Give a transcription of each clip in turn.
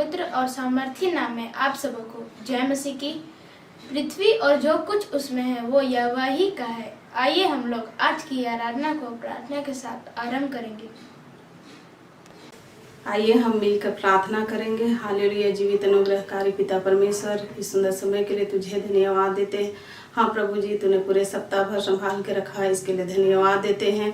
पवित्र और सामर्थी नाम में आप सबको जय मसीह की। पृथ्वी और जो कुछ उसमें है वो यहोवा ही का है। आइए हम लोग आज की आराधना को प्रार्थना के साथ आरंभ करेंगे। आइए हम मिलकर प्रार्थना करेंगे। हालेलुया। जीवित अनुग्रहकारी पिता परमेश्वर, इस सुंदर समय के लिए तुझे धन्यवाद देते हैं। हाँ प्रभु जी, तूने पूरे सप्ताह भर संभाल के रखा है, इसके लिए धन्यवाद देते हैं।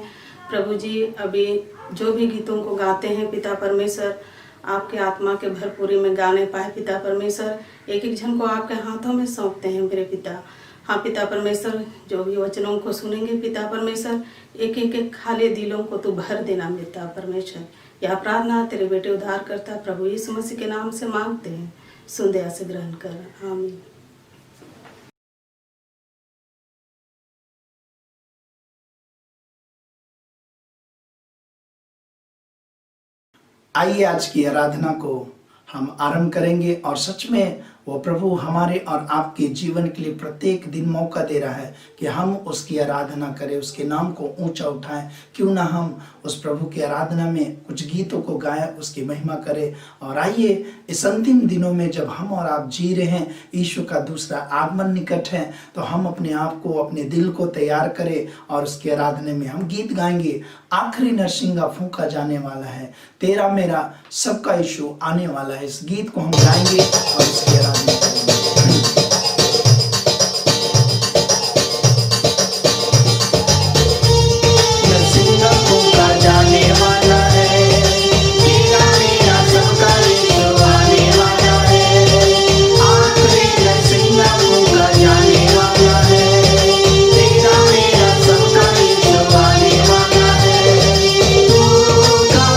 प्रभु जी, अभी जो भी गीतों को गाते हैं पिता परमेश्वर, आपके आत्मा के भरपूरी में गाने पाए पिता परमेश्वर। एक एक जन को आपके हाथों में सौंपते हैं मेरे पिता। हाँ पिता परमेश्वर, जो भी वचनों को सुनेंगे पिता परमेश्वर, एक एक खाली दिलों को तू भर देना पिता परमेश्वर। यह प्रार्थना तेरे बेटे उद्धार करता प्रभु यीशु मसीह के नाम से मांगते हैं, सुन दया से ग्रहण कर, आमीन। आइए आज की आराधना को हम आरंभ करेंगे। और सच में वो प्रभु हमारे और आपके जीवन के लिए प्रत्येक दिन मौका दे रहा है कि हम उसकी आराधना करें, उसके नाम को ऊंचा उठाएं। क्यों ना हम उस प्रभु की आराधना में कुछ गीतों को गाएं, उसकी महिमा करें। और आइए इस अंतिम दिनों में जब हम और आप जी रहे हैं, यीशु का दूसरा आगमन निकट है, तो हम अपने आप को, अपने दिल को तैयार करें और उसकी आराधना में हम गीत गाएंगे। आखिरी नरसिंगा फूंका जाने वाला है, तेरा मेरा सबका यीशु आने वाला है। इस गीत को हम गाएंगे और इसकी आराधना करेंगे। नरसिंगा फूंका जाने वाला है, तेरा मेरा सबका यीशु आने वाला है। आखिरी नरसिंगा फूंका जाने वाला है, तेरा मेरा सबका यीशु आने वाला है। फूंका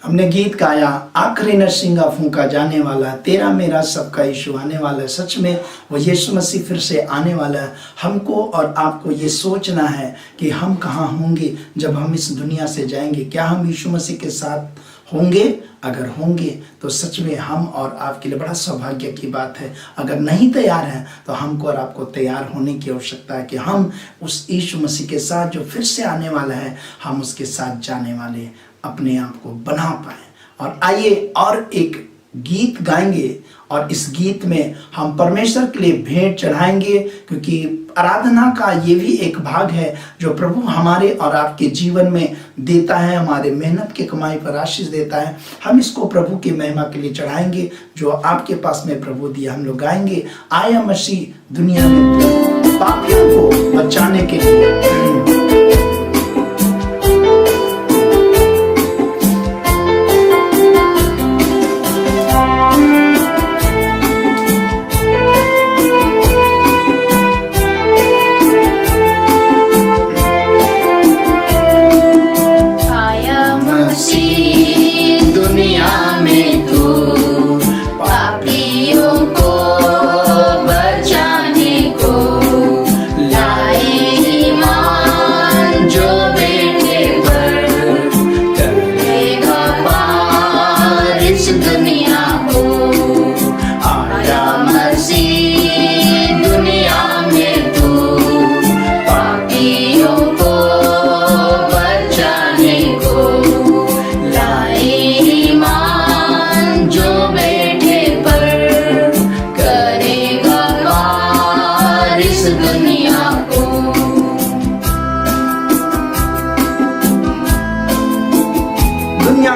हमने गीत गाया, आखिरी नरसिंगा फूंका जाने वाला, तेरा मेरा सबका यीशु आने वाला है। सच में वो यीशु मसीह फिर से आने वाला है। हमको और आपको ये सोचना है कि हम कहाँ होंगे जब हम इस दुनिया से जाएंगे। क्या हम यीशु मसीह के साथ होंगे? अगर होंगे तो सच में हम और आपके लिए बड़ा सौभाग्य की बात है। अगर नहीं तैयार हैं तो हमको और आपको तैयार होने की आवश्यकता है कि हम उस यीशु मसीह के साथ जो फिर से आने वाला है, हम उसके साथ जाने वाले अपने आप को बना पाए। और आइए और एक गीत गाएंगे और इस गीत में हम परमेश्वर के लिए भेंट चढ़ाएंगे, क्योंकि आराधना का ये भी एक भाग है जो प्रभु हमारे और आपके जीवन में देता है, हमारे मेहनत की कमाई पर आशीष देता है। हम इसको प्रभु की महिमा के लिए चढ़ाएंगे जो आपके पास में प्रभु दिया। हम लोग गाएंगे, आया मसीह दुनिया में पापियों को बचाने के लिए।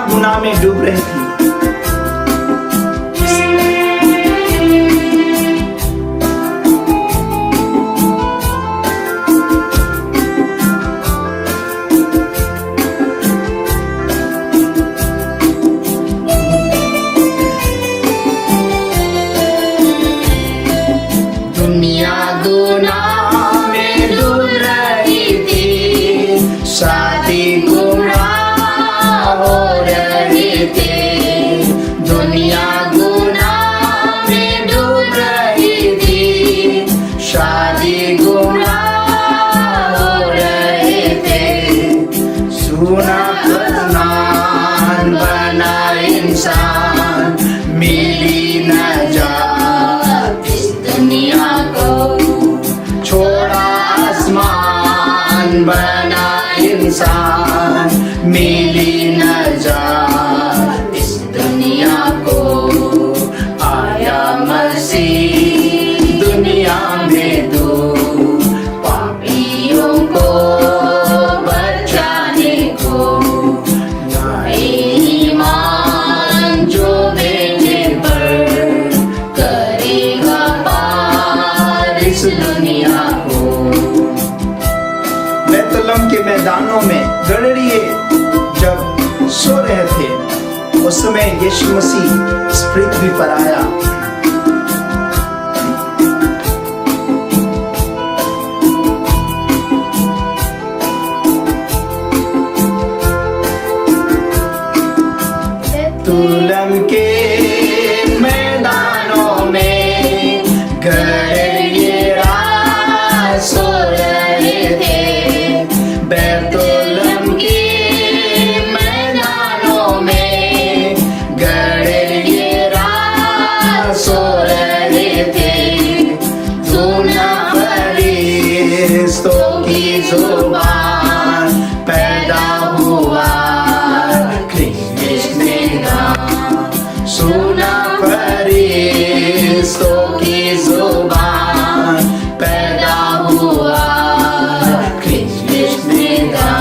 गुनाह में डूब रही थी, दुनिया गुनाह में डूब रही थी, शादी गुनाह हो रही थी। दुनिया गुनाह में डूब रही थी, शादी गुनाह हो रहे थे। सुना फरमान बना इंसान, मिली नजात इस दुनिया को। छोड़ा आसमान बना इंसान, मिली नजात इस दुनिया को। आया मसीह दुनिया में दो पापियों को बचाने को। लाए ईमान जो बेटे पर, करेगा पार इस दुनिया को। बैतलहम के मैदानों में गडरिये जब सो रहे थे, उस समय यीशु मसीह इस पृथ्वी पर आया। बैतलहम के मैदानों में गडरिये सो रहे थे। बैतलहम के मैदानों में गडरिये सो रहे थे। सुना फरिश्तों की जुबान, पैदा हुआ कृष्ण का। सुना फरिश्तों की जुबान, पैदा हुआ कृष्ण का।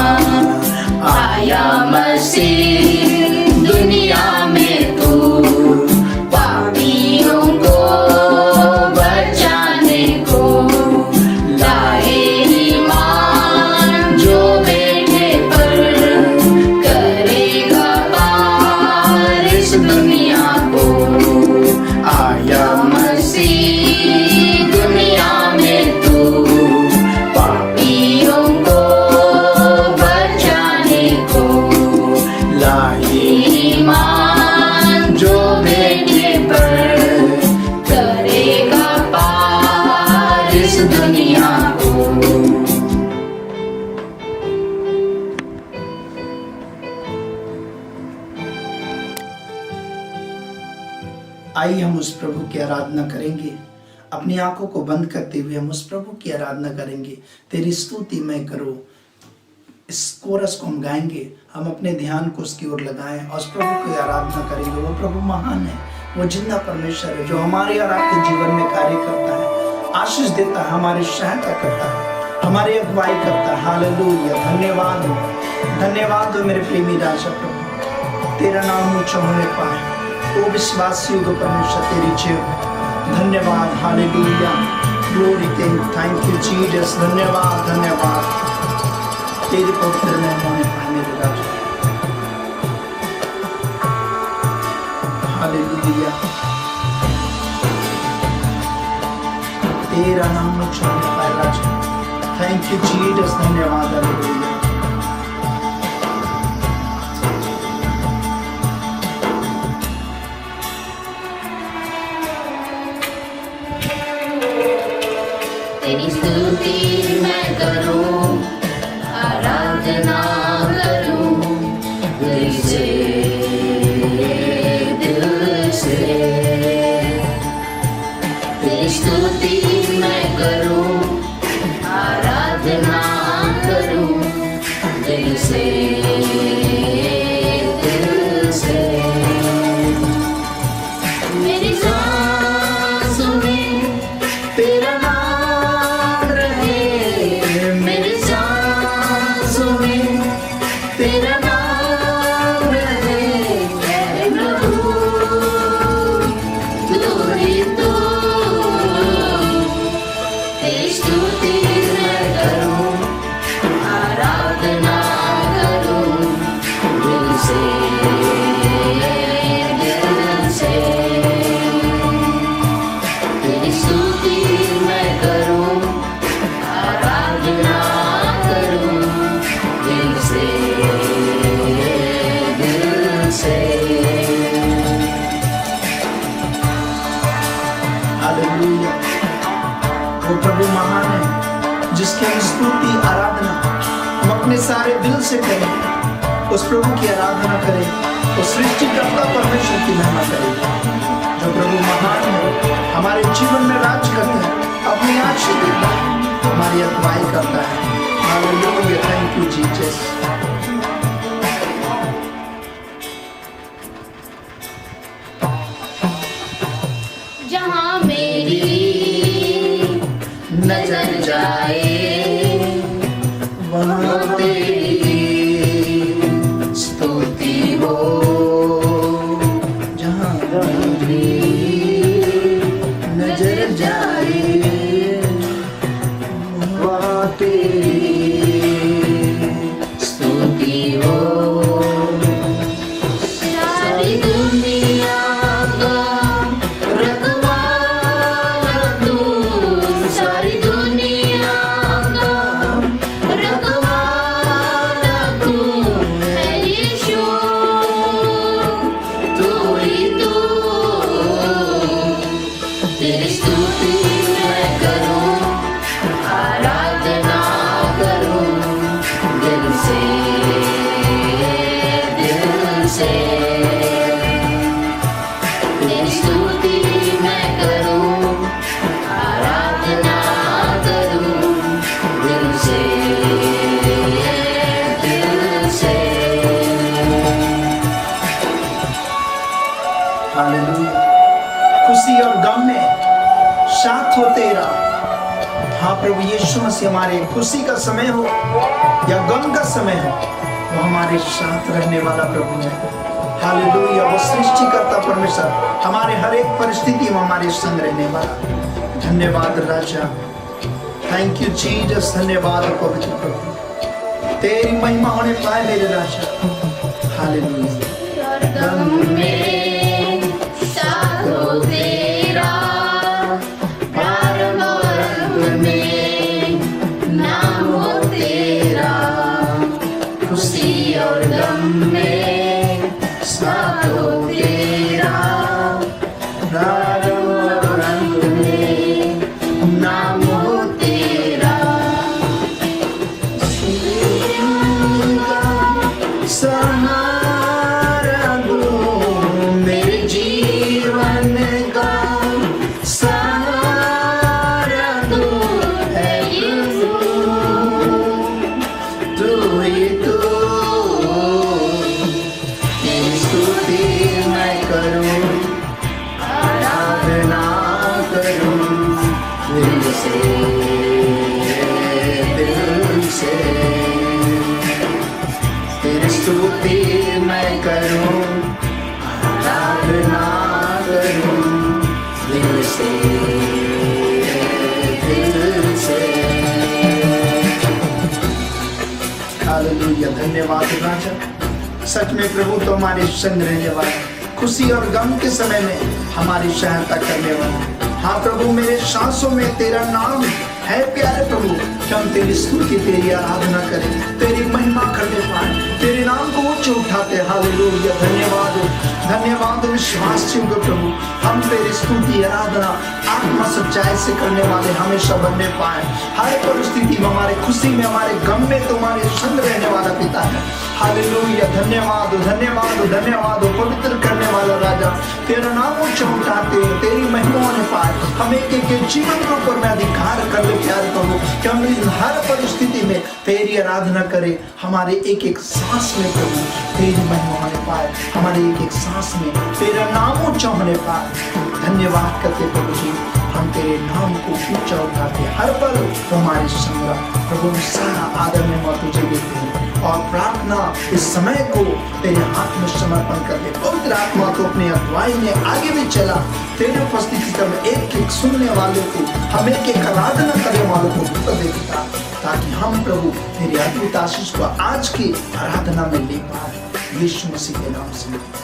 आया मसीह दुनिया में तू, पापियों को बचाने को। लाए ईमान जो बेटे पर, करेगा पार इस दुनिया को। आया मसीह दुनिया में तू, पापियों को बचाने को। आइए हम उस प्रभु की आराधना करेंगे। अपनी आंखों को बंद करते हुए हम उस प्रभु की आराधना करेंगे। तेरी स्तुति मैं करूं, इस कोरस को हम गाएंगे। हम अपने ध्यान को उसकी ओर लगाएं और उस प्रभु की आराधना करेंगे। वो प्रभु महान है, वो जिंदा परमेश्वर है जो हमारे और आपके जीवन में कार्य करता है, आशीष देता है, हमारी सहायता करता है, हमारी अगुवाई करता है। हालेलुया, धन्यवाद हो, धन्यवाद हो मेरे प्रेमी राजा प्रभु, तेरा नाम ऊंचा होने पाए। ओ विश्वासियों को परमेश्वर तेरी जय हो। धन्यवाद, hallelujah, glory, thank you Jesus. धन्यवाद, धन्यवाद, तेरे पवित्र नाम होने पाए मेरे राजा। हालेलुया, तेरा नाम ऊंचा होने पाए राजा। थैंक यू जीसस, धन्यवाद, हालेलुया। तेरी स्तुति मैं करूं, आराधना करूं दिल से, दिल से। तेरी स्तुति मैं करूं, आराधना करूं दिल से, दिल से। मेरी सांसों में तेरा तेरा नाम रहे, प्रभु तू ही तू। तेरी स्तुति मैं करूं, आराधना करूं दिल से, दिल से। तेरी स्तुति मैं करूं, आराधना करूं दिल से, हालेलुया, वो प्रभु महान है जिसकी हम स्तुति आराधना हम अपने सारे दिल से करें। उस प्रभु की आराधना करें, उस सृष्टिकर्ता परमेश्वर की महिमा करें जो प्रभु महान है, हमारे जीवन में राज करता है, अपनी आशीष देता है, हमारी अगुवाई करता है। Hallelujah, thank you Jesus. जहाँ मेरी नजर जाए वहाँ तेरी स्तुति हो। जहाँ मेरी नजर जाए वहाँ तेरी स्तुति हो। सारी दुनिया का रखवाला तू, सारी दुनिया का रखवाला तू है यीशु, तू ही तू। तेरी स्तुति मैं करूं, आराधना करूं दिल से, दिल से। तेरी स्तुति मैं करूं, आराधना करूं दिल से, दिल से। हालेलुया, खुशी और गम में साथ हो तेरा। हाँ प्रभु यीशु मसीह, हमारे खुशी का समय हो या गम का समय हो, वो हमारे साथ रहने वाला प्रभु है। हालेलुया, वो सृष्टिकर्ता परमेश्वर हमारे हर एक परिस्थिति में हमारे संग रहने वाला। धन्यवाद राजा, थैंक यू जीसस। धन्यवाद पवित्र प्रभु, तेरी महिमा होने पाए मेरे राजा। हालेलुया, और गम में साथ हो तेरा, प्यार और रंग में नाम हो तेरा। खुशी और गम में साथ हो तेरा, प्यार और रंग में नाम हो तेरा। सहारा दो मेरे जीवन स्तुति मैं करूं, आराधना करूं दिल से, दिल से। हालेलुया, धन्यवाद राजा। सच में प्रभु तो हमारे संग रहने वाला, खुशी और गम के समय में हमारी सहायता करने वाला। हाँ प्रभु, मेरे सांसों में तेरा नाम है प्यारे प्रभु, कि हम तेरी स्तुति, तेरी आराधना करें, तेरी महिमा करने पाए, तेरे नाम को ऊंचे उठाते। हालेलुया, धन्यवाद, धन्यवाद। विश्वास योग्य प्रभु, हम तेरी स्तुति, आराधना आत्मा सच्चाई से करने वाले हमेशा बनने पाए। हर परिस्थिति में, हमारे खुशी में, हमारे गम में तुम्हारे संग रहने वाला पिता है। हालेलुया, धन्यवाद, धन्यवाद, धन्यवाद। पवित्र करने वाला राजा, तेरा नाम ऊंचा उठाते, तेरी महिमा होने पाए। हम एक एक जीवन के ऊपर में अधिकार कर ले प्यार करो, कि हम इस हर परिस्थिति में तेरी आराधना करें। हमारे एक एक सांस में प्रभु तेरी महिमा होने पाए, हमारे एक एक सांस में तेरा नाम ऊंचा होने पाए। धन्यवाद करते प्रभु जी, हम तेरे नाम को ऊंचा उठाते, हर पल हमारे संग प्रभु। सारा आदर में मौत तुझे देते हैं और प्रार्थना इस समय को तेरे हाथ में समर्पण कर दे। पवित्र आत्मा तो अपनी अगुवाई में आगे भी चला, तेरी उपस्थिति तब एक एक सुनने वाले को, हम एक एक आराधना करने वालों को उत्तर देता, ताकि हम प्रभु तेरी अद्भुत आशीष को आज की आराधना में ले पाए। यीशु मसीह के नाम से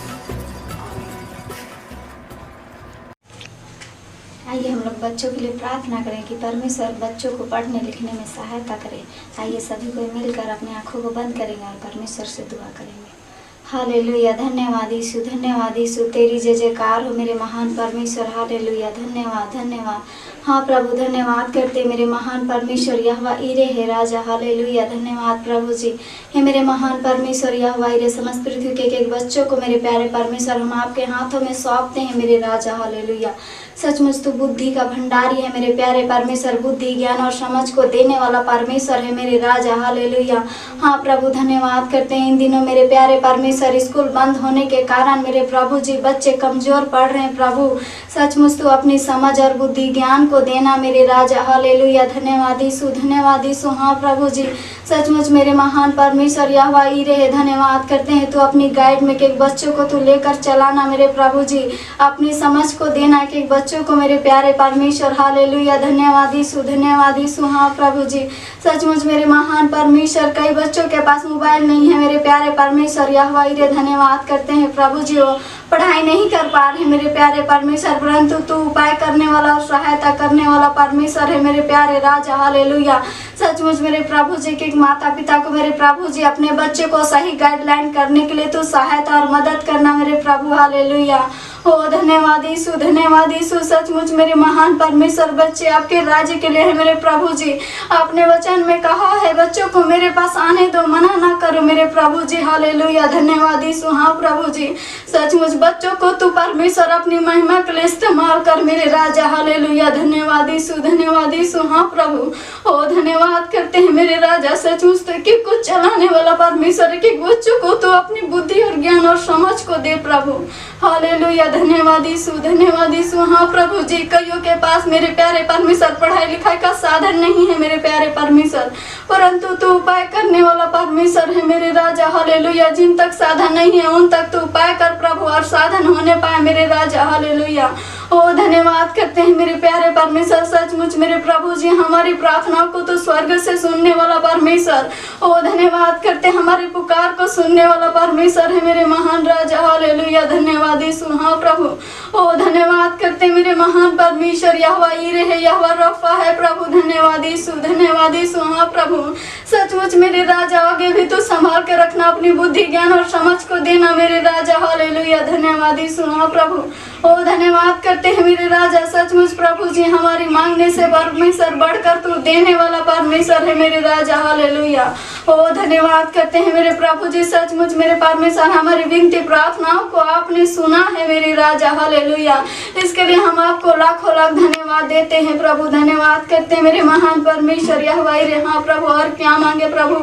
आइए हम लोग बच्चों के लिए प्रार्थना करें कि परमेश्वर बच्चों को पढ़ने लिखने में सहायता करे। आइए सभी को मिलकर अपनी आंखों को बंद करेंगे और परमेश्वर से दुआ करेंगे। हालेलुया, धन्यवाद यीशु, धन्यवाद यीशु, तेरी जय जयकार हो मेरे महान परमेश्वर। हालेलुया, धन्यवाद, धन्यवाद। हाँ प्रभु, धन्यवाद करते मेरे महान परमेश्वर यहोवा ईरे है राजा। हालेलुया, धन्यवाद प्रभु जी। हे मेरे महान परमेश्वर यहोवा ईरे, समस्त पृथ्वी के एक बच्चों को मेरे प्यारे परमेश्वर हम आपके हाथों में सौंपते हैं मेरे राजा। हालेलुया, सचमुच तू बुद्धि का भंडारी है मेरे प्यारे परमेश्वर, बुद्धि ज्ञान और समझ को देने वाला परमेश्वर है मेरे राजा। हालेलुया, हाँ प्रभु, धन्यवाद करते हैं इन दिनों मेरे प्यारे परमेश्वर स्कूल बंद होने के कारण मेरे प्रभु जी बच्चे कमजोर पढ़ रहे हैं प्रभु। सचमुच तू अपनी समझ और बुद्धि ज्ञान को देना मेरे राजा। हालेलुया, धन्यवाद यीशु, धन्यवाद यीशु। हाँ प्रभु जी, सचमुच मेरे महान परमेश्वर यहोवा ईरे है, धन्यवाद करते हैं तू अपनी गाइड में एक बच्चों को तू लेकर चलाना मेरे प्रभु जी, अपनी समझ को देना एक बच्चों को मेरे प्यारे परमेश्वर। हालेलुया, धन्यवाद यीशु, धन्यवाद यीशु। हाँ प्रभु जी, सचमुच मेरे महान परमेश्वर कई बच्चों के पास मोबाइल नहीं है मेरे प्यारे परमेश्वर यहोवा ईरे, धन्यवाद करते हैं प्रभु जी, वो पढ़ाई नहीं कर पा रहे मेरे प्यारे परमेश्वर, परंतु तू उपाय करने वाला और सहायता करने वाला परमेश्वर है मेरे प्यारे राजा। हालेलुया, सचमुच मेरे प्रभु जी के माता पिता को मेरे प्रभु जी अपने बच्चे को सही गाइडलाइन करने के लिए तू सहायता और मदद करना मेरे प्रभु। हालेलुया, ओ धन्यवाद यीशु, धन्यवाद यीशु। सचमुच मेरे महान परमेश्वर बच्चे आपके राज्य के लिए है मेरे प्रभु जी, आपने वचन में कहा है बच्चों को मेरे पास आने दो, मना ना करो मेरे प्रभु जी। हालेलुया, धन्यवाद यीशु। हाँ प्रभु जी, सचमुच बच्चों को तू परमेश्वर अपनी महिमा के लिए इस्तेमाल कर मेरे राजा। हालेलुया, धन्यवाद यीशु, धन्यवाद यीशु। हाँ प्रभु, ओ धन्यवाद करते हैं मेरे राजा, सचमुच तो कि कुछ चलाने वाला परमेश्वर कि बच्चों को तो अपनी बुद्धि और ज्ञान और समझ को दे प्रभु। हालेलुया, धन्यवाद यीशु, धन्यवाद यीशु। हाँ प्रभु जी, कईयों के पास मेरे प्यारे परमेश्वर पढ़ाई लिखाई का साधन नहीं है मेरे प्यारे परमेश्वर, परंतु तू उपाय करने वाला परमेश्वर है मेरे राजा। हालेलुया, जिन तक साधन नहीं है उन तक तू उपाय कर प्रभु और साधन होने पाए मेरे राजा। हालेलुया, ओ धन्यवाद करते हैं मेरे प्यारे परमेश्वर, सचमुच मेरे प्रभु जी हमारी प्रार्थनाओं को तो स्वर्ग से सुनने वाला परमेश्वर, ओ धन्यवाद करते हमारी पुकार को सुनने वाला परमेश्वर है मेरे महान राजा। हालेलुया, धन्यवाद यीशु। हाँ प्रभु, ओ धन्यवाद करते मेरे महान परमेश्वर यहोवा ईरे है, यहोवा रफा है प्रभु। धन्यवाद यीशु, धन्यवाद यीशु। हाँ प्रभु, सचमुच मेरे राजा आगे भी तो संभाल के रखना, अपनी बुद्धि ज्ञान और समझ को देना मेरे राजा। हालेलुया, धन्यवाद यीशु। हाँ प्रभु, ओ धन्यवाद करते हैं मेरे राजा, सचमुच प्रभु जी हमारी मांगने से परमेश्वर बढ़कर तू देने वाला परमेश्वर है मेरे राजा। हालेलुया, ओ धन्यवाद करते हैं मेरे प्रभु जी, सचमुच मेरे परमेश्वर हमारी विनती प्रार्थनाओं को आपने सुना है मेरे राजा। हालेलुया, इसके लिए हम आपको लाखों लाख धन्यवाद देते हैं प्रभु। धन्यवाद करते हैं मेरे महान परमेश्वर यहोवा ईरे। हाँ प्रभु, और क्या मांगे प्रभु,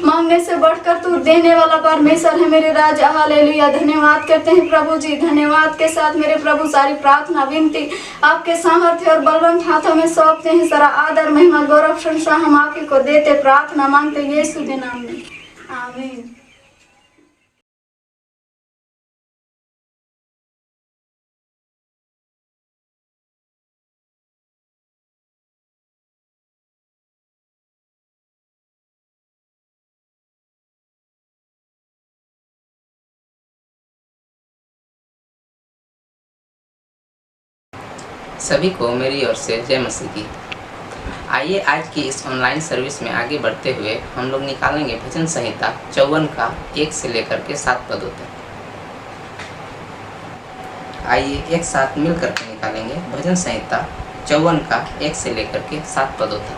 मांगने से बढ़कर तू देने वाला परमेश्वर है मेरे राजा। हालेलुया, धन्यवाद करते हैं प्रभु जी। धन्यवाद के साथ मेरे प्रभु सारी प्रार्थना विनती आपके सामर्थ्य और बलवंत हाथों में सौंपते हैं। सारा आदर महिमा गौरव प्रशंसा हम आप ही को देते, प्रार्थना मांगते यीशु के नाम में, आमीन। सभी को मेरी ओर से जय मसीह की। आइए आज की इस ऑनलाइन सर्विस में आगे बढ़ते हुए हम लोग निकालेंगे भजन संहिता 54 का 1 से लेकर के 7 पदों तक। आइए एक साथ मिल करके निकालेंगे भजन संहिता 54 का 1 से लेकर के 7 पदों तक।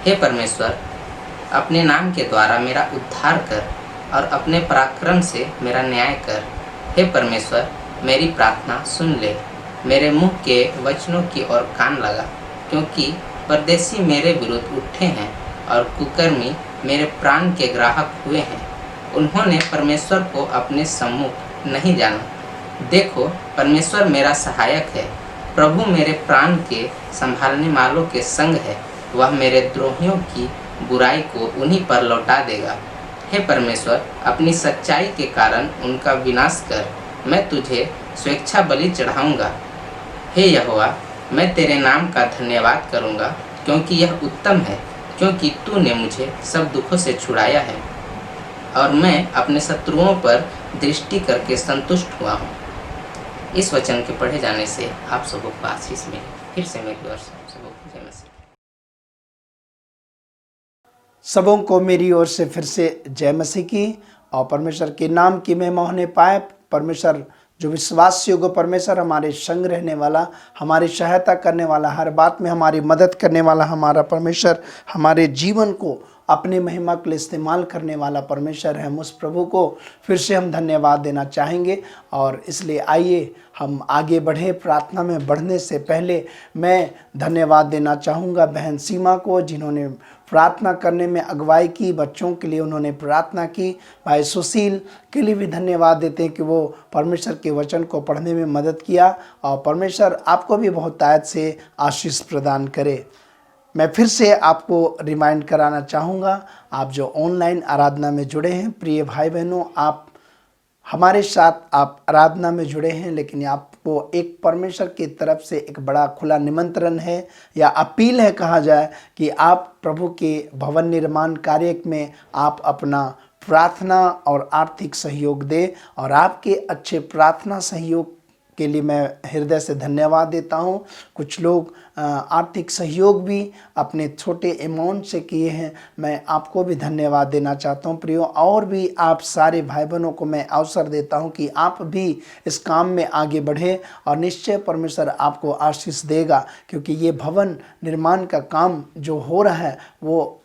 हे परमेश्वर, अपने नाम के द्वारा मेरा उद्धार कर और अपने पराक्रम से मेरा न्याय कर। हे परमेश्वर, मेरी प्रार्थना सुन ले, मेरे मुंह के वचनों की ओर कान लगा, क्योंकि परदेसी मेरे विरुद्ध उठे हैं और कुकर्मी मेरे प्राण के ग्राहक हुए हैं। उन्होंने परमेश्वर को अपने सम्मुख नहीं जाना। देखो, परमेश्वर मेरा सहायक है, प्रभु मेरे प्राण के संभालने वालों के संग है। वह मेरे द्रोहियों की बुराई को उन्हीं पर लौटा देगा। हे परमेश्वर, अपनी सच्चाई के कारण उनका विनाश कर। मैं तुझे स्वेच्छा बलि चढ़ाऊंगा। हे यहोवा, मैं तेरे नाम का धन्यवाद करूंगा, क्योंकि यह उत्तम है, क्योंकि तूने मुझे सब दुखों से छुड़ाया है और मैं अपने शत्रुओं पर दृष्टि करके संतुष्ट हुआ हूँ। इस वचन के पढ़े जाने से आप सबों को आशीष मिले। फिर से मेरी ओर से आप सबों को जय मसीह। सबों को मेरी ओर से फिर से जय मसीह की। और परमेश्वर के नाम की महिमा होने पाए। परमेश्वर जो विश्वास योग्य परमेश्वर, हमारे संग रहने वाला, हमारी सहायता करने वाला, हर बात में हमारी मदद करने वाला हमारा परमेश्वर, हमारे जीवन को अपने महिमा के लिए इस्तेमाल करने वाला परमेश्वर है। हम उस प्रभु को फिर से हम धन्यवाद देना चाहेंगे। और इसलिए आइए हम आगे बढ़े। प्रार्थना में बढ़ने से पहले मैं धन्यवाद देना चाहूँगा बहन सीमा को, जिन्होंने प्रार्थना करने में अगुवाई की। बच्चों के लिए उन्होंने प्रार्थना की। भाई सुशील के लिए भी धन्यवाद देते हैं कि वो परमेश्वर के वचन को पढ़ने में मदद किया। और परमेश्वर आपको भी बहुत आयत से आशीष प्रदान करे। मैं फिर से आपको रिमाइंड कराना चाहूँगा, आप जो ऑनलाइन आराधना में जुड़े हैं, प्रिय भाई बहनों, आप हमारे साथ आप आराधना में जुड़े हैं, लेकिन आपको एक परमेश्वर की तरफ से एक बड़ा खुला निमंत्रण है या अपील है कहा जाए कि आप प्रभु के भवन निर्माण कार्य में आप अपना प्रार्थना और आर्थिक सहयोग दें। और आपके अच्छे प्रार्थना सहयोग के लिए मैं हृदय से धन्यवाद देता हूँ। कुछ लोग आर्थिक सहयोग भी अपने छोटे अमाउंट से किए हैं। मैं आपको भी धन्यवाद देना चाहता हूँ प्रियो। और भी आप सारे भाई बहनों को मैं अवसर देता हूँ कि आप भी इस काम में आगे बढ़ें और निश्चय परमेश्वर आपको आशीष देगा, क्योंकि ये भवन निर्माण का काम जो हो रहा है वो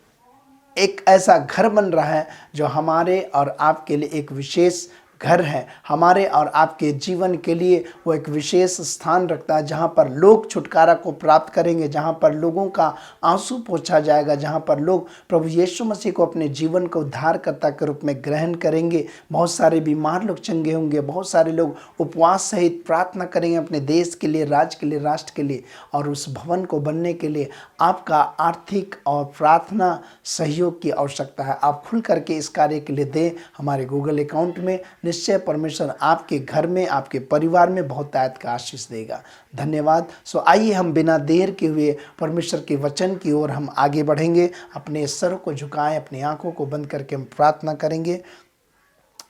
एक ऐसा घर बन रहा है जो हमारे और आपके लिए एक विशेष घर है। हमारे और आपके जीवन के लिए वो एक विशेष स्थान रखता है, जहाँ पर लोग छुटकारा को प्राप्त करेंगे, जहाँ पर लोगों का आंसू पोंछा जाएगा, जहाँ पर लोग प्रभु यीशु मसीह को अपने जीवन को उद्धारकर्ता के रूप में ग्रहण करेंगे। बहुत सारे बीमार लोग चंगे होंगे। बहुत सारे लोग उपवास सहित प्रार्थना करेंगे अपने देश के लिए, राज्य के लिए, राष्ट्र के लिए। और उस भवन को बनने के लिए आपका आर्थिक और प्रार्थना सहयोग की आवश्यकता है। आप खुल करके इस कार्य के लिए दें हमारे गूगल अकाउंट में। निश्चय परमेश्वर आपके घर में, आपके परिवार में बहुत आयत का आशीष देगा। धन्यवाद। सो आइए हम बिना देर के हुए परमेश्वर के वचन की ओर हम आगे बढ़ेंगे। अपने सर को झुकाएं, अपनी आंखों को बंद करके हम प्रार्थना करेंगे।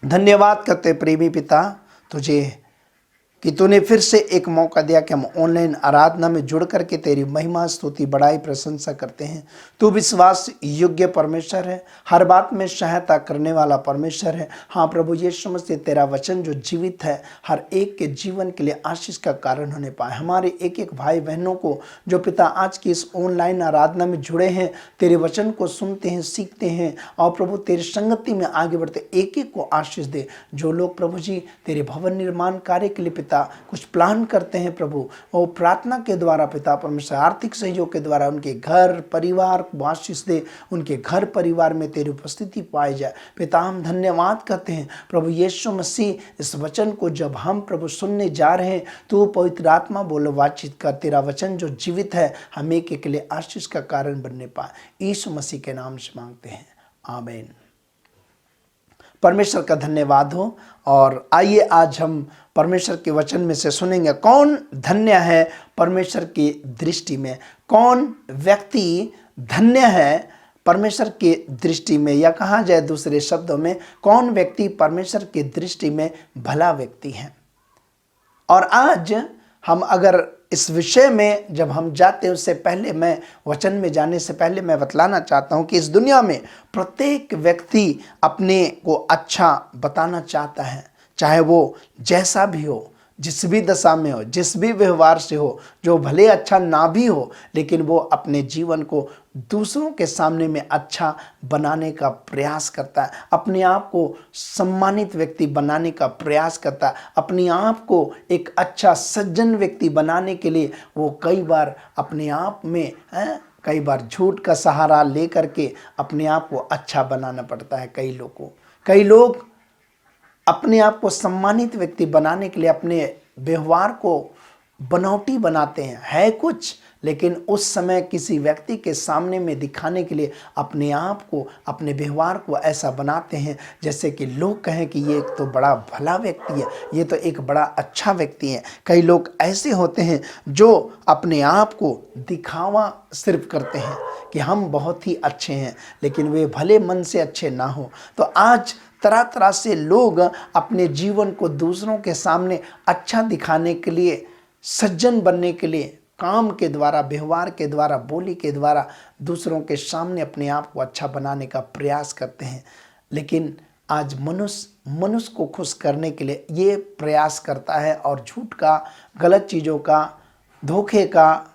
धन्यवाद करते प्रेमी पिता तुझे कि तूने फिर से एक मौका दिया कि हम ऑनलाइन आराधना में जुड़ करके तेरी महिमा, स्तुति, बड़ाई, प्रशंसा करते हैं। तू विश्वास योग्य परमेश्वर है, हर बात में सहायता करने वाला परमेश्वर है। हाँ प्रभु यीशु मसीह, तेरा वचन जो जीवित है, हर एक के जीवन के लिए आशीष का कारण होने पाए। हमारे एक एक भाई बहनों को जो पिता आज की इस ऑनलाइन आराधना में जुड़े हैं, तेरे वचन को सुनते हैं, सीखते हैं और प्रभु तेरी संगति में आगे बढ़ते, एक एक को आशीष दे। जो लोग प्रभु जी तेरे भवन निर्माण कार्य के लिए पिता कुछ प्लान करते हैं प्रभु, वो प्रार्थना के द्वारा पिता परमेश्वर आर्थिक सहयोग के द्वारा उनके घर परिवार को आशीष दे, उनके घर परिवार में तेरी उपस्थिति पाई जाए। पिता हम धन्यवाद करते हैं प्रभु यीशु मसीह, इस वचन को जब हम प्रभु सुनने जा रहे हैं, तो पवित्र आत्मा बोलो, बातचीत कर। तेरा वचन जो जीवित है, हम एक के लिए आशीष का कारण बनने पाए। यीशु मसीह के नाम से मांगते हैं, आमीन। परमेश्वर का धन्यवाद हो। और आइए आज हम परमेश्वर के वचन में से सुनेंगे, कौन धन्य है परमेश्वर की दृष्टि में। कौन व्यक्ति धन्य है परमेश्वर की दृष्टि में, या कहा जाए दूसरे शब्दों में, कौन व्यक्ति परमेश्वर की दृष्टि में भला व्यक्ति है। और आज हम अगर इस विषय में जब हम जाते हैं उससे पहले मैं वचन में जाने से पहले मैं बतलाना चाहता हूं कि इस दुनिया में प्रत्येक व्यक्ति अपने को अच्छा बताना चाहता है, चाहे वो जैसा भी हो, जिस भी दशा में हो, जिस भी व्यवहार से हो, जो भले अच्छा ना भी हो, लेकिन वो अपने जीवन को दूसरों के सामने में अच्छा बनाने का प्रयास करता है, अपने आप को सम्मानित व्यक्ति बनाने का प्रयास करता है, अपने आप को एक अच्छा सज्जन व्यक्ति बनाने के लिए वो कई बार अपने आप में कई बार झूठ का सहारा ले करके अपने आप को अच्छा बनाना पड़ता है। कई लोग अपने आप को सम्मानित व्यक्ति बनाने के लिए अपने व्यवहार को बनावटी बनाते हैं, है कुछ, लेकिन उस समय किसी व्यक्ति के सामने में दिखाने के लिए अपने आप को, अपने व्यवहार को ऐसा बनाते हैं जैसे कि लोग कहें कि ये तो बड़ा भला व्यक्ति है, ये तो एक बड़ा अच्छा व्यक्ति है। कई लोग ऐसे होते हैं जो अपने आप को दिखावा सिर्फ करते हैं कि हम बहुत ही अच्छे हैं, लेकिन वे भले मन से अच्छे ना हो। तो आज तरह तरह से लोग अपने जीवन को दूसरों के सामने अच्छा दिखाने के लिए, सज्जन बनने के लिए काम के द्वारा, व्यवहार के द्वारा, बोली के द्वारा दूसरों के सामने अपने आप को अच्छा बनाने का प्रयास करते हैं। लेकिन आज मनुष्य को खुश करने के लिए ये प्रयास करता है और झूठ का, गलत चीज़ों का, धोखे का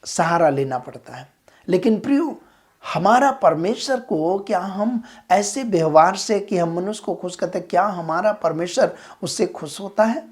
सहारा लेना पड़ता है। लेकिन प्रियो, हमारा परमेश्वर को क्या हम ऐसे व्यवहार से कि हम मनुष्य को खुश करते, क्या हमारा परमेश्वर उससे खुश होता है?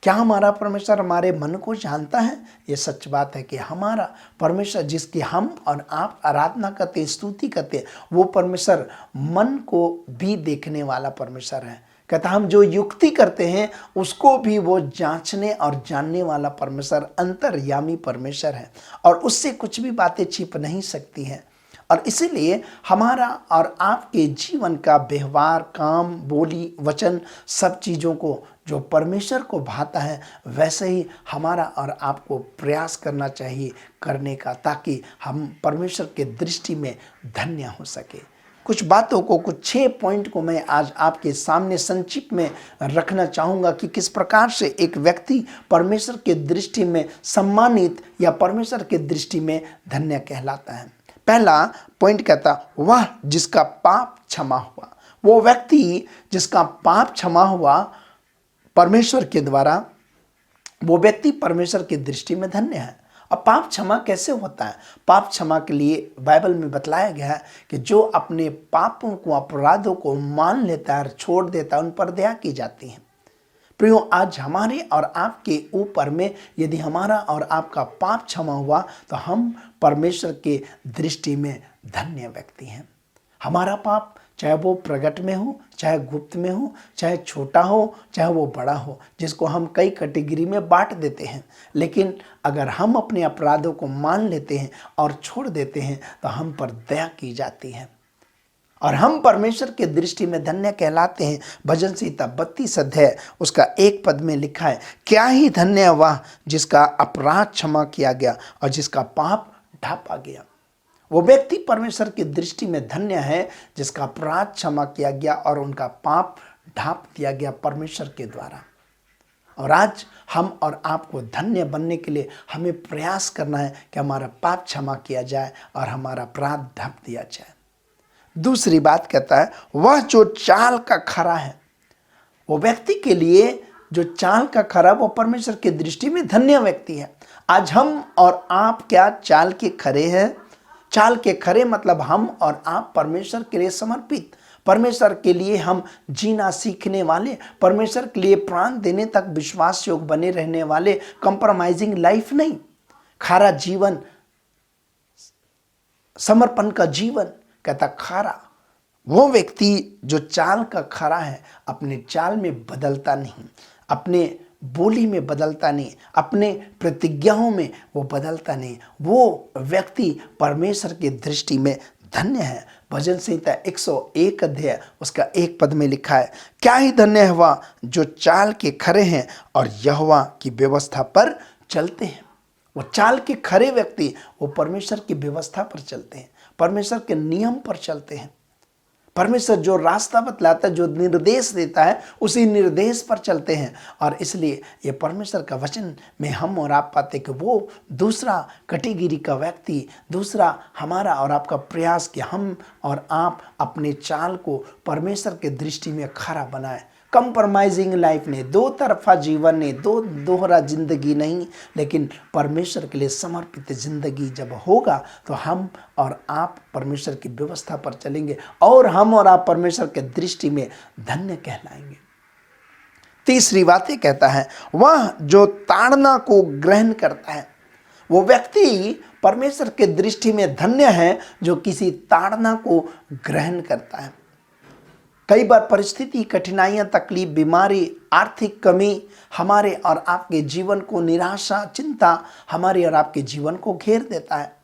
क्या हमारा परमेश्वर हमारे मन को जानता है? ये सच बात है कि हमारा परमेश्वर जिसकी हम और आप आराधना करते, स्तुति करते, वो परमेश्वर मन को भी देखने वाला परमेश्वर है। कहता हम जो युक्ति करते हैं उसको भी वो जांचने और जानने वाला परमेश्वर, अंतर्यामी परमेश्वर है, और उससे कुछ भी बातें छिप नहीं सकती हैं। और इसीलिए हमारा और आपके जीवन का व्यवहार, काम, बोली, वचन, सब चीज़ों को जो परमेश्वर को भाता है वैसे ही हमारा और आपको प्रयास करना चाहिए करने का, ताकि हम परमेश्वर के दृष्टि में धन्य हो सके। कुछ बातों को, कुछ 6 पॉइंट को मैं आज आपके सामने संक्षिप्त में रखना चाहूँगा कि किस प्रकार से एक व्यक्ति परमेश्वर के दृष्टि में सम्मानित या परमेश्वर के दृष्टि में धन्य कहलाता है। पहला पॉइंट कहता, वह जिसका पाप क्षमा हुआ। वो व्यक्ति जिसका पाप क्षमा हुआ परमेश्वर के द्वारा, वो व्यक्ति परमेश्वर की दृष्टि में धन्य है। अब पाप क्षमा कैसे होता है? पाप क्षमा के लिए बाइबल में बतलाया गया है कि जो अपने पापों को, अपराधों को मान लेता है और छोड़ देता है, उन पर दया की जाती है। प्रियो, आज हमारे और आपके ऊपर में यदि हमारा और आपका पाप क्षमा हुआ तो हम परमेश्वर के दृष्टि में धन्य व्यक्ति हैं। हमारा पाप चाहे वो प्रकट में हो, चाहे गुप्त में हो, चाहे छोटा हो, चाहे वो बड़ा हो, जिसको हम कई कैटेगरी में बांट देते हैं, लेकिन अगर हम अपने अपराधों को मान लेते हैं और छोड़ देते हैं तो हम पर दया की जाती है और हम परमेश्वर के दृष्टि में धन्य कहलाते हैं। भजन संहिता 32 अध्याय उसका 1 पद में लिखा है, क्या ही धन्य वह जिसका अपराध क्षमा किया गया और जिसका पाप ढांपा गया। वो व्यक्ति परमेश्वर की दृष्टि में धन्य है जिसका अपराध क्षमा किया गया और उनका पाप ढांप दिया गया परमेश्वर के द्वारा। और आज हम और आपको धन्य बनने के लिए हमें प्रयास करना है कि हमारा पाप क्षमा किया जाए और हमारा अपराध ढांप दिया जाए। दूसरी बात कहता है, वह जो चाल का खरा है। वो व्यक्ति के लिए जो चाल का खरा, वो परमेश्वर की दृष्टि में धन्य व्यक्ति है। आज हम और आप क्या चाल के खरे हैं? चाल के खरे मतलब हम और आप परमेश्वर के लिए समर्पित, परमेश्वर के लिए हम जीना सीखने वाले, परमेश्वर के लिए प्राण देने तक विश्वास योग बने रहने वाले, कंप्रोमाइजिंग लाइफ नहीं, खारा जीवन, समर्पण का जीवन। कहता खारा, वो व्यक्ति जो चाल का खरा है, अपने चाल में बदलता नहीं, अपने बोली में बदलता नहीं, अपने प्रतिज्ञाओं में वो बदलता नहीं, वो व्यक्ति परमेश्वर की दृष्टि में धन्य है। भजन संहिता 101 अध्याय उसका 1 पद में लिखा है, क्या ही धन्य है वह जो चाल के खरे हैं और यहोवा की व्यवस्था पर चलते हैं। वो चाल के खरे व्यक्ति वो परमेश्वर की व्यवस्था पर चलते हैं, परमेश्वर के नियम पर चलते हैं, परमेश्वर जो रास्ता बतलाता है, जो निर्देश देता है, उसी निर्देश पर चलते हैं। और इसलिए ये परमेश्वर का वचन में हम और आप पाते कि वो दूसरा कैटेगरी का व्यक्ति, दूसरा हमारा और आपका प्रयास कि हम और आप अपने चाल को परमेश्वर के दृष्टि में खरा बनाए। कंप्रोमाइजिंग लाइफ नहीं, दो तरफा जीवन नहीं, दोहरा जिंदगी नहीं, लेकिन परमेश्वर के लिए समर्पित जिंदगी जब होगा तो हम और आप परमेश्वर की व्यवस्था पर चलेंगे और हम और आप परमेश्वर के दृष्टि में धन्य कहलाएंगे। तीसरी बात ये कहता है, वह जो ताड़ना को ग्रहण करता है, वो व्यक्ति परमेश्वर के दृष्टि में धन्य है जो किसी ताड़ना को ग्रहण करता है। कई बार परिस्थिति, कठिनाइयां, तकलीफ, बीमारी, आर्थिक कमी हमारे और आपके जीवन को, निराशा, चिंता हमारे और आपके जीवन को घेर देता है।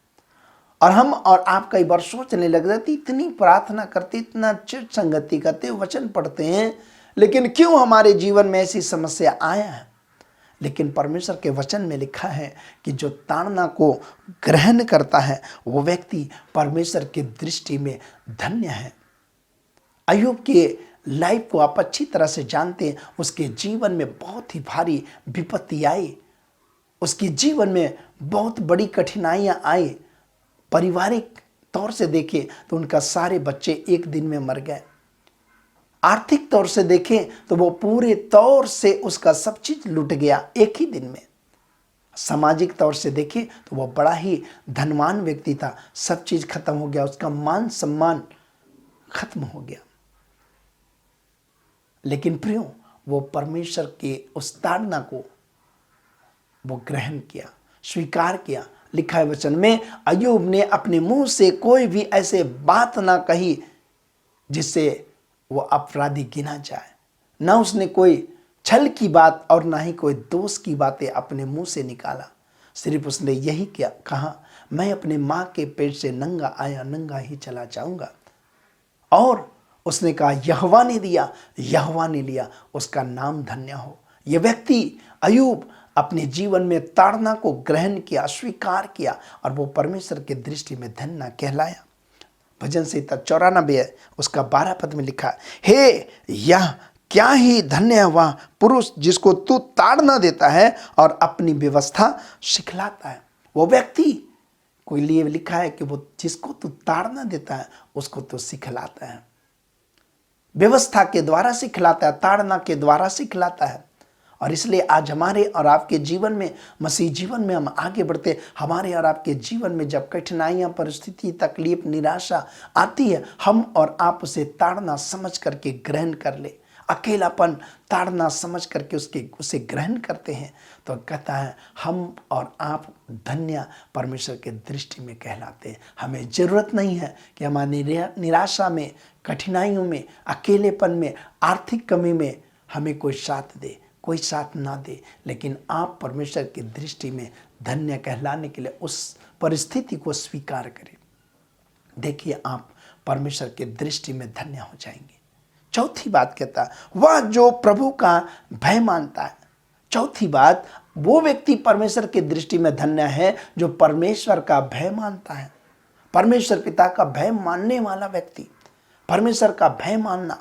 और हम और आप कई बार सोचने लग जाते, इतनी प्रार्थना करते, इतना चिट संगति करते, वचन पढ़ते हैं, लेकिन क्यों हमारे जीवन में ऐसी समस्या आया है। लेकिन परमेश्वर के वचन में लिखा है कि जो ताड़ना को ग्रहण करता है वो व्यक्ति परमेश्वर की दृष्टि में धन्य है। अय्यूब के लाइफ को आप अच्छी तरह से जानते हैं। उसके जीवन में बहुत ही भारी विपत्ति आई, उसके जीवन में बहुत बड़ी कठिनाइयां आई। पारिवारिक तौर से देखें तो उनका सारे बच्चे एक दिन में मर गए। आर्थिक तौर से देखें तो वो पूरे तौर से उसका सब चीज लुट गया एक ही दिन में। सामाजिक तौर से देखें तो वो बड़ा ही धनवान व्यक्ति था, सब चीज खत्म हो गया, उसका मान सम्मान खत्म हो गया। लेकिन प्रियो, वो परमेश्वर के उस ताड़ना को वो ग्रहण किया, स्वीकार किया। लिखा है वचन में, अय्यूब ने अपने मुंह से कोई भी ऐसे बात ना कही जिससे वो अपराधी गिना जाए। ना उसने कोई छल की बात और ना ही कोई दोष की बातें अपने मुंह से निकाला। सिर्फ उसने यही क्या कहा, मैं अपने माँ के पेट से नंगा आया, नंगा ही चला जाऊंगा। और उसने कहा, यहोवा ने दिया, यहोवा ने लिया, उसका नाम धन्य हो। यह व्यक्ति अय्यूब अपने जीवन में ताड़ना को ग्रहण किया, स्वीकार किया और वो परमेश्वर के दृष्टि में धन्य कहलाया। भजन संहिता 94 उसका 12 पद में लिखा, हे यह क्या ही धन्य है वह पुरुष जिसको तू ताड़ना देता है और अपनी व्यवस्था सिखलाता है। वो व्यक्ति कोई लिए लिखा है कि वो जिसको तू ताड़ना देता है उसको तो सिखलाता है, व्यवस्था के द्वारा सिखलाता है, ताड़ना के द्वारा सिखलाता है। और इसलिए आज हमारे और आपके जीवन में, मसीह जीवन में हम आगे बढ़ते, हमारे और आपके जीवन में जब कठिनाइयां, परिस्थिति, तकलीफ, निराशा आती है, हम और आप उसे ताड़ना समझ करके ग्रहण कर ले। अकेलापन ताड़ना समझ करके उसे ग्रहण करते हैं तो कहता है हम और आप धन्य परमेश्वर के दृष्टि में कहलाते हैं। हमें ज़रूरत नहीं है कि हमारी निराशा में, कठिनाइयों में, अकेलेपन में, आर्थिक कमी में हमें कोई साथ दे, कोई साथ ना दे, लेकिन आप परमेश्वर की दृष्टि में धन्य कहलाने के लिए उस परिस्थिति को स्वीकार करें। देखिए, आप परमेश्वर के दृष्टि में धन्य हो जाएंगे। चौथी बात कहता है, वह जो प्रभु का भय मानता है। चौथी बात, वो व्यक्ति परमेश्वर की दृष्टि में धन्य है जो परमेश्वर का भय मानता है। परमेश्वर पिता का भय मानने वाला व्यक्ति, परमेश्वर का भय मानना।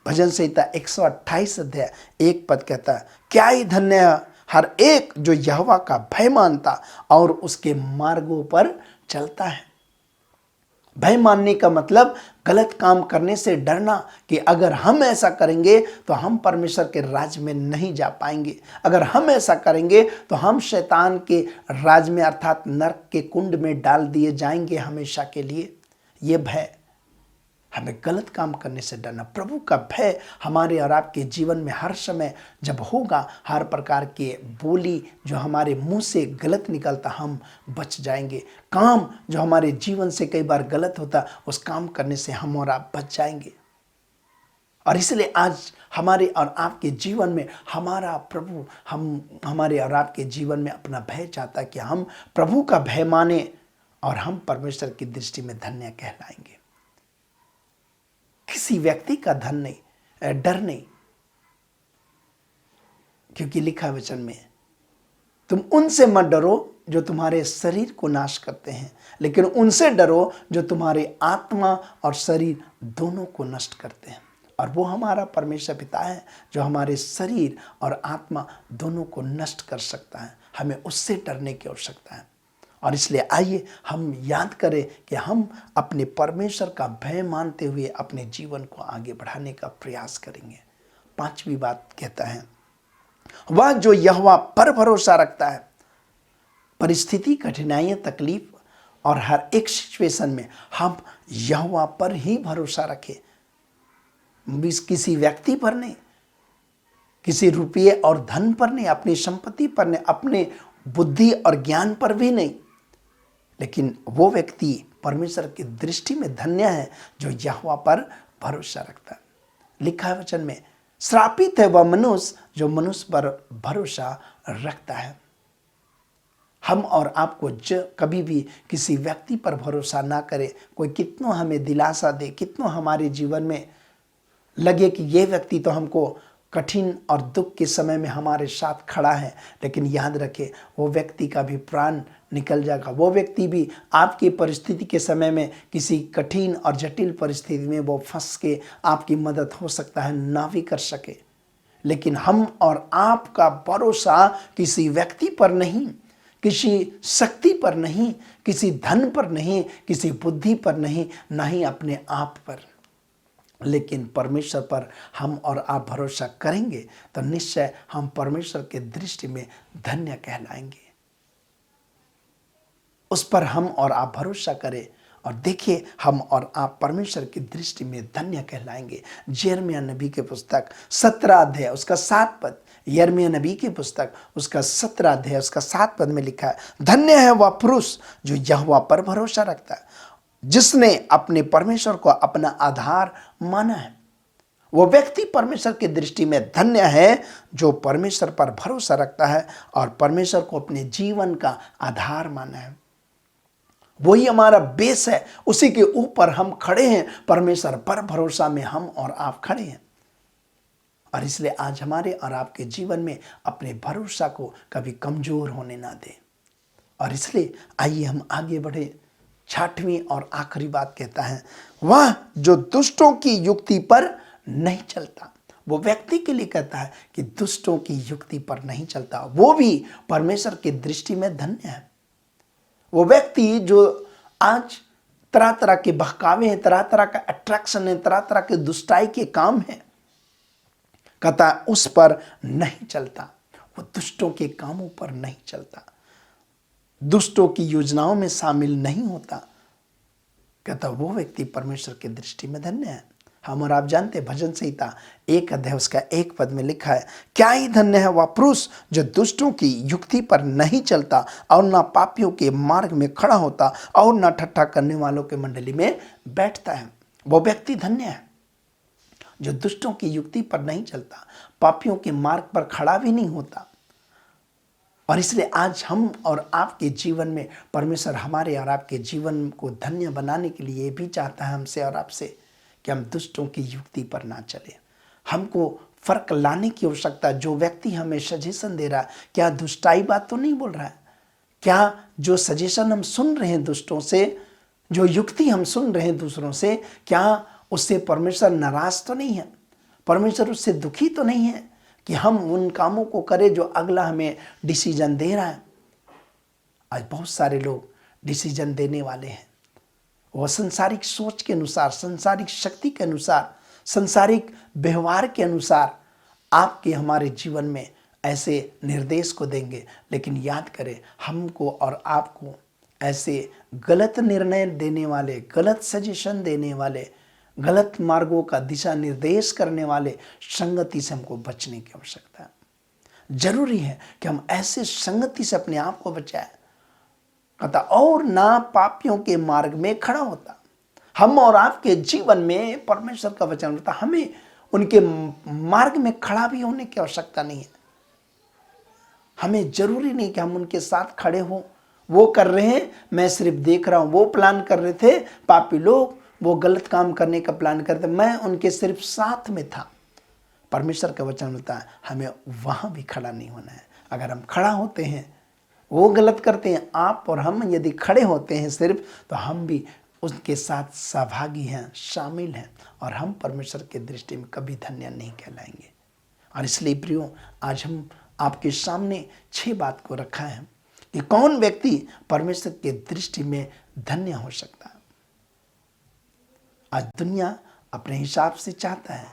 भजन संहिता 128 अध्याय 1 पद कहता है, क्या ही धन्य है हर एक जो यहोवा का भय मानता और उसके मार्गों पर चलता है। भय मानने का मतलब गलत काम करने से डरना कि अगर हम ऐसा करेंगे तो हम परमेश्वर के राज में नहीं जा पाएंगे, अगर हम ऐसा करेंगे तो हम शैतान के राज में अर्थात नरक के कुंड में डाल दिए जाएंगे हमेशा के लिए। ये भय, हमें गलत काम करने से डरना। प्रभु का भय हमारे और आपके जीवन में हर समय जब होगा, हर प्रकार के बोली जो हमारे मुंह से गलत निकलता हम बच जाएंगे। काम जो हमारे जीवन से कई बार गलत होता, उस काम करने से हम और आप बच जाएंगे। और इसलिए आज हमारे और आपके जीवन में हमारा प्रभु हमारे और आपके जीवन में अपना भय चाहता है कि हम प्रभु का भय माने और हम परमेश्वर की दृष्टि में धन्य कहलाएंगे। किसी व्यक्ति का धन नहीं, डर नहीं, क्योंकि लिखा वचन में, तुम उनसे मत डरो जो तुम्हारे शरीर को नाश करते हैं, लेकिन उनसे डरो जो तुम्हारे आत्मा और शरीर दोनों को नष्ट करते हैं। और वो हमारा परमेश्वर पिता है जो हमारे शरीर और आत्मा दोनों को नष्ट कर सकता है। हमें उससे डरने की आवश्यकता है। और इसलिए आइए हम याद करें कि हम अपने परमेश्वर का भय मानते हुए अपने जीवन को आगे बढ़ाने का प्रयास करेंगे। 5वीं बात कहता है, वह जो यहोवा पर भरोसा रखता है, परिस्थिति, कठिनाइयां, तकलीफ और हर एक सिचुएशन में हम यहोवा पर ही भरोसा रखें। किसी व्यक्ति पर नहीं, किसी रुपये और धन पर नहीं, अपनी संपत्ति पर नहीं, अपने बुद्धि और ज्ञान पर भी नहीं, लेकिन वो व्यक्ति परमेश्वर की दृष्टि में धन्य है जो यहोवा पर भरोसा रखता है। लिखा है वचन में, श्रापित है वह मनुष्य जो मनुष्य पर भरोसा रखता है। हम और आपको कभी भी किसी व्यक्ति पर भरोसा ना करें। कोई कितना हमें दिलासा दे, कितना हमारे जीवन में लगे कि ये व्यक्ति तो हमको कठिन और दुख के समय में हमारे साथ खड़ा है, लेकिन याद रखें वो व्यक्ति का भी प्राण निकल जाएगा। वो व्यक्ति भी आपकी परिस्थिति के समय में किसी कठिन और जटिल परिस्थिति में वो फंस के आपकी मदद हो सकता है ना भी कर सके। लेकिन हम और आपका भरोसा किसी व्यक्ति पर नहीं, किसी शक्ति पर नहीं, किसी धन पर नहीं, किसी बुद्धि पर नहीं, ना ही अपने आप पर, लेकिन परमेश्वर पर हम और आप भरोसा करेंगे तो निश्चय हम परमेश्वर के दृष्टि में धन्य कहलाएंगे। उस पर हम और आप भरोसा करें और देखिए हम और आप परमेश्वर की दृष्टि में धन्य कहलाएंगे। यिर्मयाह नबी की पुस्तक 17 अध्याय उसका 7 पद, यिर्मयाह नबी की पुस्तक उसका 17 अध्याय उसका 7 पद में लिखा है, धन्य है वह पुरुष जो यहोवा पर भरोसा रखता है, जिसने अपने परमेश्वर को अपना आधार माना है। वो व्यक्ति परमेश्वर की दृष्टि में धन्य है जो परमेश्वर पर भरोसा रखता है और परमेश्वर को अपने जीवन का आधार माना है। वही हमारा बेस है, उसी के ऊपर हम खड़े हैं। परमेश्वर पर भरोसा में हम और आप खड़े हैं। और इसलिए आज हमारे और आपके जीवन में अपने भरोसा को कभी कमजोर होने ना दें। और इसलिए आइए हम आगे बढ़े। 6वीं और आखिरी बात कहता है, वह जो दुष्टों की युक्ति पर नहीं चलता। वो व्यक्ति के लिए कहता है कि दुष्टों की युक्ति पर नहीं चलता, वो भी परमेश्वर की दृष्टि में धन्य है। वो व्यक्ति जो आज तरह तरह के बहकावे हैं, तरह तरह का अट्रैक्शन है, तरह तरह के दुष्टाई के काम है, कहता उस पर नहीं चलता। वो दुष्टों के कामों पर नहीं चलता, दुष्टों की योजनाओं में शामिल नहीं होता। कहता वो व्यक्ति परमेश्वर की दृष्टि में धन्य है। हम और आप जानते हैं भजन संहिता 1 अध्याय उसका 1 पद में लिखा है, क्या ही धन्य है वह पुरुष जो दुष्टों की युक्ति पर नहीं चलता और ना पापियों के मार्ग में खड़ा होता और ना ठट्ठा करने वालों के मंडली में बैठता है। वो व्यक्ति धन्य है जो दुष्टों की युक्ति पर नहीं चलता, पापियों के मार्ग पर खड़ा भी नहीं होता। और इसलिए आज हम और आपके जीवन में परमेश्वर हमारे और आपके जीवन को धन्य बनाने के लिए भी चाहता है हमसे और आपसे कि हम दुष्टों की युक्ति पर ना चले। हमको फर्क लाने की आवश्यकता। जो व्यक्ति हमें सजेशन दे रहा है, क्या दुष्टाई बात तो नहीं बोल रहा है? क्या जो सजेशन हम सुन रहे हैं दुष्टों से, जो युक्ति हम सुन रहे हैं दूसरों से, क्या उससे परमेश्वर नाराज तो नहीं है? परमेश्वर उससे दुखी तो नहीं है कि हम उन कामों को करें जो अगला हमें डिसीजन दे रहा है? आज बहुत सारे लोग डिसीजन देने वाले हैं, वो संसारिक सोच के अनुसार, संसारिक शक्ति के अनुसार, संसारिक व्यवहार के अनुसार आपके हमारे जीवन में ऐसे निर्देश को देंगे। लेकिन याद करें, हमको और आपको ऐसे गलत निर्णय देने वाले, गलत सजेशन देने वाले, गलत मार्गों का दिशा निर्देश करने वाले संगति से हमको बचने की आवश्यकता है। जरूरी है कि हम ऐसे संगति से अपने आप को बचाएं। कहता और ना पापियों के मार्ग में खड़ा होता। हम और आपके जीवन में परमेश्वर का वचन होता, हमें उनके मार्ग में खड़ा भी होने की आवश्यकता नहीं है। हमें जरूरी नहीं कि हम उनके साथ खड़े हों। वो कर रहे हैं, मैं सिर्फ देख रहा हूं। वो प्लान कर रहे थे पापी लोग, वो गलत काम करने का प्लान करते, मैं उनके सिर्फ साथ में था। परमेश्वर का वचन होता है हमें वहां भी खड़ा नहीं होना है। अगर हम खड़ा होते हैं वो गलत करते हैं, आप और हम यदि खड़े होते हैं सिर्फ, तो हम भी उनके साथ सहभागी हैं, शामिल हैं, और हम परमेश्वर के दृष्टि में कभी धन्य नहीं कहलाएंगे। और इसलिए प्रियो, आज हम आपके सामने 6 बात को रखा है कि कौन व्यक्ति परमेश्वर के दृष्टि में धन्य हो सकता है। आज दुनिया अपने हिसाब से चाहता है,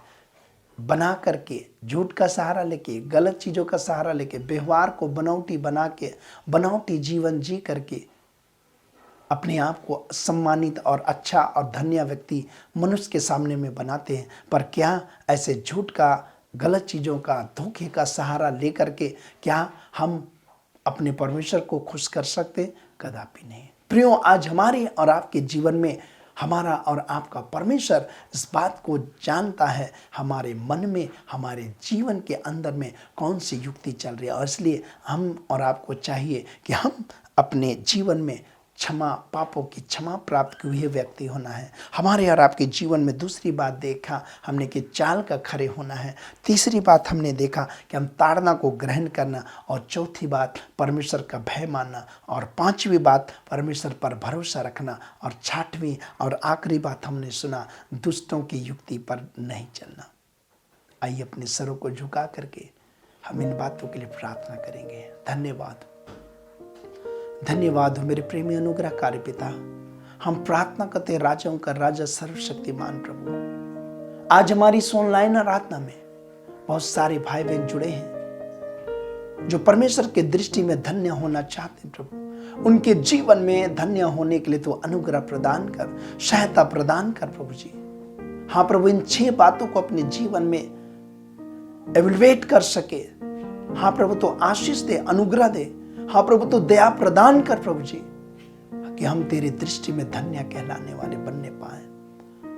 बना करके, झूठ का सहारा लेके, गलत चीज़ों का सहारा लेके, व्यवहार को बनावटी बना के, बनावटी जीवन जी करके अपने आप को सम्मानित और अच्छा और धन्य व्यक्ति मनुष्य के सामने में बनाते हैं। पर क्या ऐसे झूठ का, गलत चीज़ों का, धोखे का सहारा लेकर के क्या हम अपने परमेश्वर को खुश कर सकते? कदापि नहीं। प्रियो, आज हमारे और आपके जीवन में हमारा और आपका परमेश्वर इस बात को जानता है, हमारे मन में, हमारे जीवन के अंदर में कौन सी युक्ति चल रही है। और इसलिए हम और आपको चाहिए कि हम अपने जीवन में क्षमा, पापों की क्षमा प्राप्त हुए व्यक्ति होना है। हमारे और आपके जीवन में दूसरी बात देखा हमने कि चाल का खड़े होना है। तीसरी बात हमने देखा कि हम ताड़ना को ग्रहण करना, और चौथी बात परमेश्वर का भय मानना, और पांचवी बात परमेश्वर पर भरोसा रखना, और छठवीं और आखिरी बात हमने सुना, दुष्टों की युक्ति पर नहीं चलना। आइए अपने सरों को झुका करके हम इन बातों के लिए प्रार्थना करेंगे। धन्यवाद, धन्यवाद हो मेरे प्रेमी अनुग्रहकारी पिता। हम प्रार्थना करते हैं राजाओं का राजा, सर्वशक्तिमान प्रभु। आज हमारी इस ऑनलाइन आराधना में बहुत सारे भाई बहन जुड़े हैं जो परमेश्वर के दृष्टि में धन्य होना चाहते हैं प्रभु। उनके जीवन में धन्य होने के लिए तो अनुग्रह प्रदान कर, सहायता प्रदान कर प्रभु जी। हाँ प्रभु, इन 6 बातों को अपने जीवन में एवेलुएट कर सके। हाँ प्रभु, तो आशीष दे, अनुग्रह दे। हाँ प्रभु, तो दया प्रदान कर प्रभु जी, कि हम तेरी दृष्टि में धन्य कहलाने वाले बनने पाए।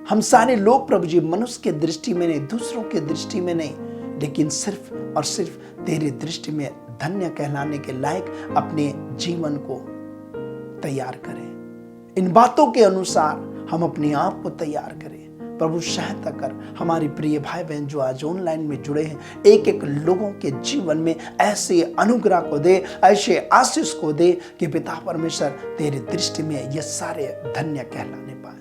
हम सारे लोग प्रभु जी मनुष्य के दृष्टि में नहीं, दूसरों के दृष्टि में नहीं, लेकिन सिर्फ और सिर्फ तेरी दृष्टि में धन्य कहलाने के लायक अपने जीवन को तैयार करें। इन बातों के अनुसार हम अपने आप को तैयार करें। प्रभु सहायता कर। हमारे प्रिय भाई बहन जो आज ऑनलाइन में जुड़े हैं, एक एक लोगों के जीवन में ऐसे अनुग्रह को दे, ऐसे आशीष को दे कि पिता परमेश्वर तेरी दृष्टि में ये सारे धन्य कहलाने पाए।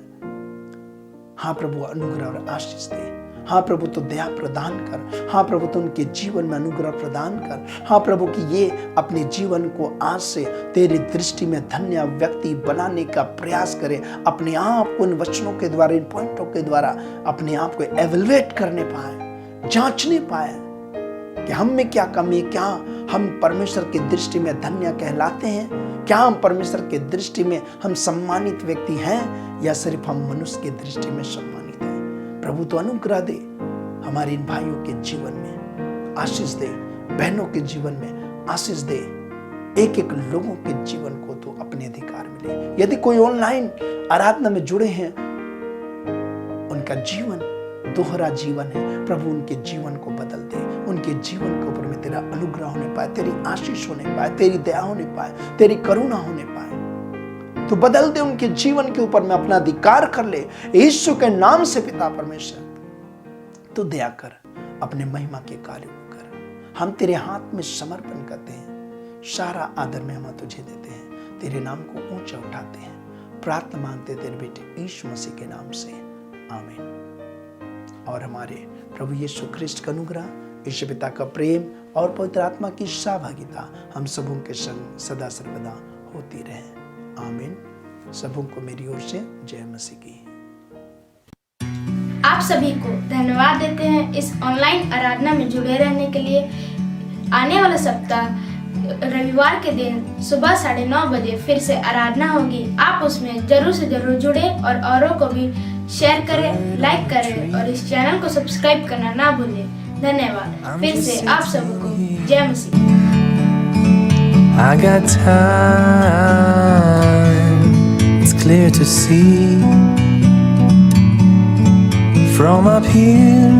हाँ प्रभु, अनुग्रह और आशीष दे। हाँ प्रभु, तो दया प्रदान कर। हाँ प्रभु, तो उनके जीवन में अनुग्रह प्रदान कर। हाँ प्रभु, कि ये अपने जीवन को आज से तेरी दृष्टि में धन्य व्यक्ति बनाने का प्रयास करे। अपने आप को इन वचनों के द्वारा, इन पॉइंटों के द्वारा अपने आप को एवेलुएट करने पाए, जांचने पाए कि हम में क्या कमी है, क्या हम परमेश्वर की दृष्टि में धन्य कहलाते हैं, क्या हम परमेश्वर की दृष्टि में हम सम्मानित व्यक्ति हैं, या सिर्फ हम मनुष्य की दृष्टि में सम्मानित हैं। प्रभु, तो अनुग्रह दे, हमारे इन भाइयों के जीवन में आशीष दे, बहनों के जीवन में आशीष दे, एक एक लोगों के जीवन को तो अपने अधिकार मिले। यदि कोई ऑनलाइन आराधना में जुड़े हैं, उनका जीवन दोहरा जीवन है प्रभु, उनके जीवन को बदल दे। उनके जीवन के ऊपर में तेरा अनुग्रह होने पाए, तेरी आशीष होने पाए, तेरी दया होने पाए, तेरी करुणा होने पाए। तो बदल दे उनके जीवन के ऊपर में, अपना अधिकार कर ले यीशु के नाम से। पिता परमेश्वर, तो दया कर, अपने महिमा के कार्य को कर। हम तेरे हाथ में समर्पण करते हैं, सारा आदर में हम तुझे देते हैं, तेरे नाम को ऊंचा उठाते हैं। प्रार्थना मांगते तेरे बेटे यीशु मसीह के नाम से, आमीन। और हमारे प्रभु यीशु ख्रिस्ट का अनुग्रह, ईश्वर पिता का प्रेम और पवित्र आत्मा की सहभागिता हम सबों के संग सदा सर्वदा होती रहे, आमीन। सबों को मेरी ओर से जय मसीह की। आप सभी को धन्यवाद देते हैं इस ऑनलाइन आराधना में जुड़े रहने के लिए। आने वाला सप्ताह रविवार के दिन सुबह 9:30 बजे फिर से आराधना होगी। आप उसमें जरूर से जरूर जुड़े और औरों को भी शेयर करें, लाइक करें और इस चैनल को सब्सक्राइब करना ना भूलें। धन्यवाद। फिर से आप सबको जय मसीह। I got time, it's clear to see from up here